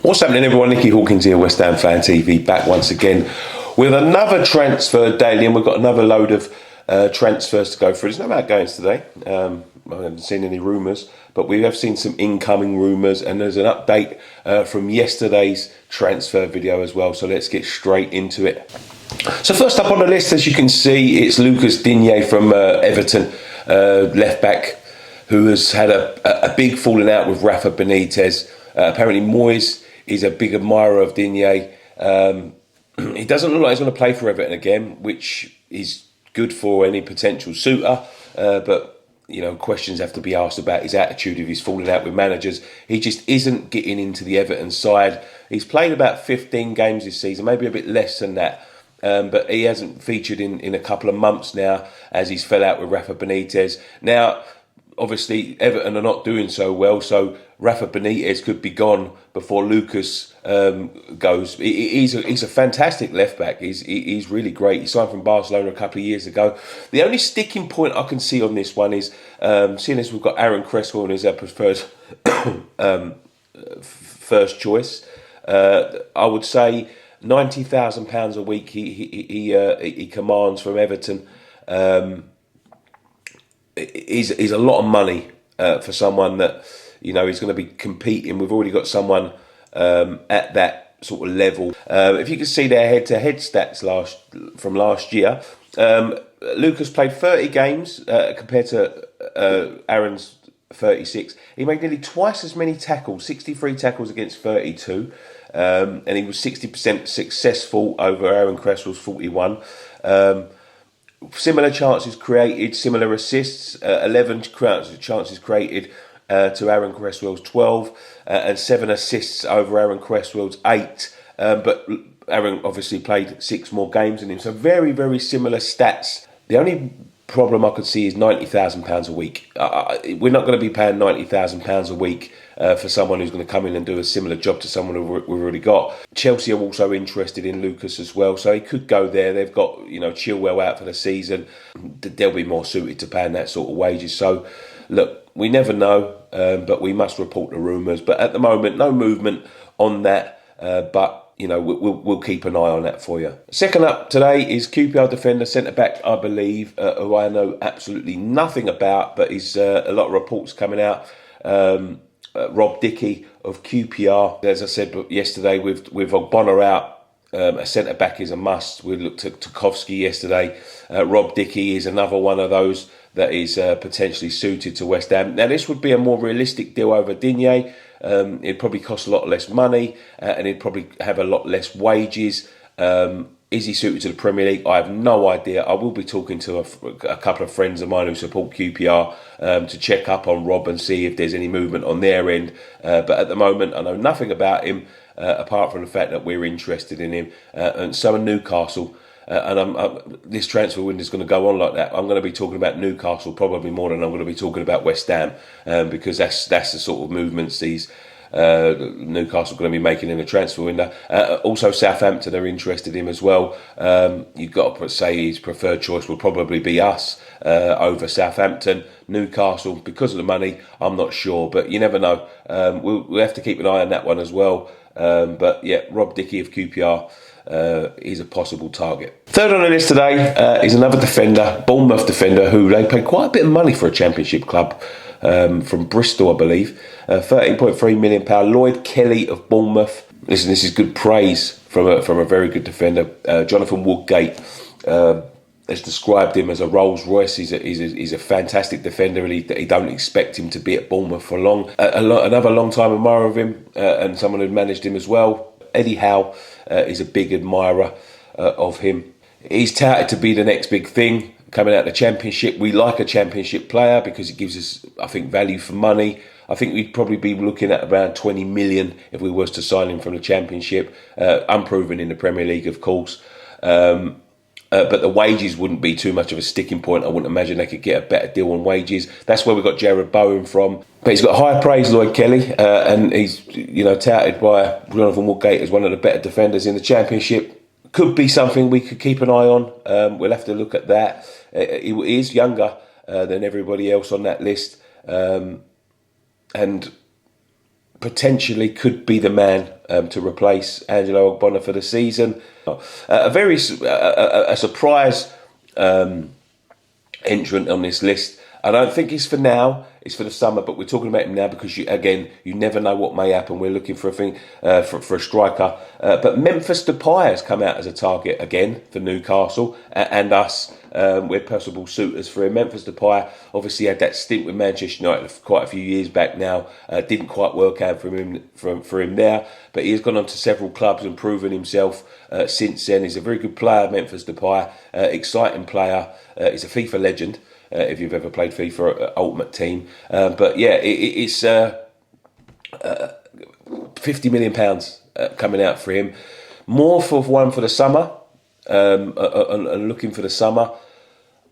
What's happening, everyone? Nicky Hawkins here, West Ham Fan TV, back once again with another transfer daily, and we've got another load of transfers to go through. There's no outgoings today. I haven't seen any rumours, but we have seen some incoming rumours, and there's an update from yesterday's transfer video as well. So let's get straight into it. So first up on the list, as you can see, it's Lucas Digne from Everton, left back, who has had a big falling out with Rafa Benitez. Apparently Moyes is a big admirer of Digne. He doesn't look like he's going to play for Everton again, which is good for any potential suitor. But, you know, questions have to be asked about his attitude if he's falling out with managers. He just isn't getting into the Everton side. He's played about 15 games this season, maybe a bit less than that. But he hasn't featured in a couple of months now as he's fell out with Rafa Benitez. Now, obviously, Everton are not doing so well, so Rafa Benitez could be gone before Lucas goes. He's a fantastic left back. He's really great. He signed from Barcelona a couple of years ago. The only sticking point I can see on this one is, seeing as we've got Aaron Cresswell as our preferred first choice, I would say £90,000 a week he commands from Everton. Is a lot of money for someone that, you know, is going to be competing. We've already got someone at that sort of level. If you can see their head-to-head stats from last year, Lucas played 30 games compared to Aaron's 36. He made nearly twice as many tackles, 63 tackles against 32, and he was 60% successful over Aaron Cresswell's 41. Similar chances created, similar assists, 11 chances created to Aaron Cresswell's 12, and 7 assists over Aaron Cresswell's 8. But Aaron obviously played 6 more games than him, so very, very similar stats. The only problem I could see is £90,000 a week. We're not going to be paying £90,000 a week for someone who's going to come in and do a similar job to someone we've already got. Chelsea are also interested in Lucas as well, so he could go there. They've got, you know, Chilwell out for the season. They'll be more suited to paying that sort of wages. So, look, we never know, but we must report the rumours. But at the moment, no movement on that, but you know, we'll keep an eye on that for you. Second up today is QPR defender, centre-back, I believe, who I know absolutely nothing about, but he's a lot of reports coming out. Rob Dickie of QPR. As I said yesterday, with Ogbonna out, a centre-back is a must. We looked at Tarkowski yesterday. Rob Dickie is another one of those that is potentially suited to West Ham. Now, this would be a more realistic deal over Digne. It'd probably cost a lot less money, and he'd probably have a lot less wages. Is he suited to the Premier League? I have no idea. I will be talking to a couple of friends of mine who support QPR to check up on Rob and see if there's any movement on their end. But at the moment, I know nothing about him apart from the fact that we're interested in him. And so are Newcastle. And this transfer window is going to go on like that. I'm going to be talking about Newcastle probably more than I'm going to be talking about West Ham, because that's the sort of movements these Newcastle are going to be making in the transfer window. Also, Southampton are interested in him as well. You've got to say his preferred choice will probably be us over Southampton. Newcastle, because of the money, I'm not sure, but you never know. We'll have to keep an eye on that one as well. But yeah, Rob Dickie of QPR is a possible target. Third on the list today is another defender, Bournemouth defender, who they paid quite a bit of money for a Championship club from Bristol, I believe. £13.3 million. Lloyd Kelly of Bournemouth. Listen, this is good praise from a very good defender. Jonathan Woodgate has described him as a Rolls Royce. He's a fantastic defender, and he don't expect him to be at Bournemouth for long. Another long-time admirer of him, and someone who managed him as well. Eddie Howe is a big admirer of him. He's touted to be the next big thing coming out of the Championship. We like a Championship player because it gives us, I think, value for money. I think we'd probably be looking at around 20 million if we was to sign him from the Championship. Unproven in the Premier League, of course. But the wages wouldn't be too much of a sticking point. I wouldn't imagine they could get a better deal on wages. That's where we got Jared Bowen from. But he's got high praise, Lloyd Kelly, and he's touted by Jonathan Woodgate as one of the better defenders in the Championship. could be something we could keep an eye on. We'll have to look at that. He is younger than everybody else on that list, and potentially could be the man to replace Angelo Ogbonna for the season. A surprise entrant on this list. I don't think it's for now. It's for the summer, but we're talking about him now because you never know what may happen. We're looking for a thing for a striker. But Memphis Depay has come out as a target again for Newcastle and us. We're possible suitors for him. Memphis Depay obviously had that stint with Manchester United quite a few years back now. Didn't quite work out for him there, but he has gone on to several clubs and proven himself since then. He's a very good player, Memphis Depay. Exciting player. He's a FIFA legend. If you've ever played FIFA Ultimate Team. But yeah, it's £50 million coming out for him. More for one for the summer, and looking for the summer.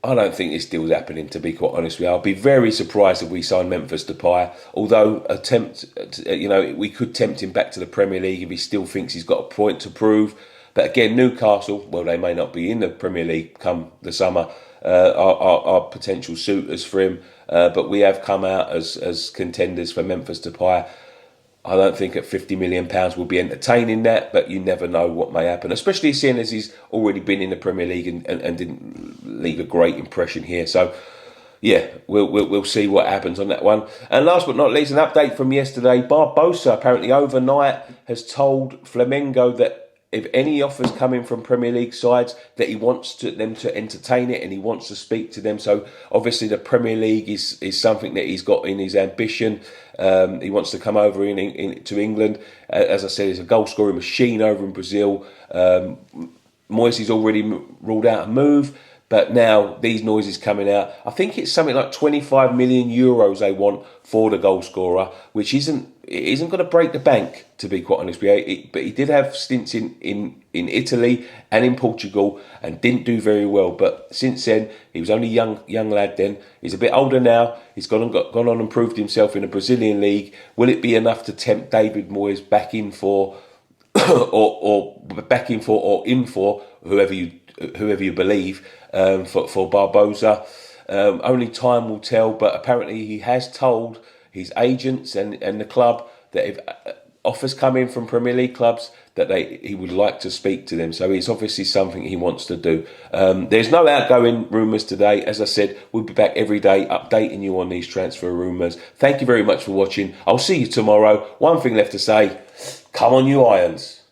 I don't think this deal's happening, to be quite honest with you. I'll be very surprised if we sign Memphis Depay. Although we could tempt him back to the Premier League if he still thinks he's got a point to prove. But again, Newcastle, well, they may not be in the Premier League come the summer. Are potential suitors for him, but we have come out as contenders for Memphis Depay. I don't think at £50 million we'll be entertaining that, but you never know what may happen, especially seeing as he's already been in the Premier League and didn't leave a great impression here. So yeah, we'll see what happens on that one. And last but not least, an update from yesterday. Barbosa apparently overnight has told Flamengo that if any offers come in from Premier League sides, that he wants them to entertain it and he wants to speak to them. So obviously the Premier League is something that he's got in his ambition. He wants to come over to England. As I said, he's a goal scoring machine over in Brazil. Moyes has already ruled out a move. But now these noises coming out, I think it's something like 25 million euros they want for the goal scorer, which isn't going to break the bank, to be quite honest with you. But he did have stints in Italy and in Portugal and didn't do very well. But since then, he was only a young lad then. He's a bit older now. He's gone on and proved himself in the Brazilian league. Will it be enough to tempt David Moyes back in for, or in for whoever you believe? For Barbosa, only time will tell. But apparently, he has told his agents and the club that if offers come in from Premier League clubs, that he would like to speak to them. So it's obviously something he wants to do. There's no outgoing rumours today. As I said, we'll be back every day updating you on these transfer rumours. Thank you very much for watching. I'll see you tomorrow. One thing left to say: come on, you Irons.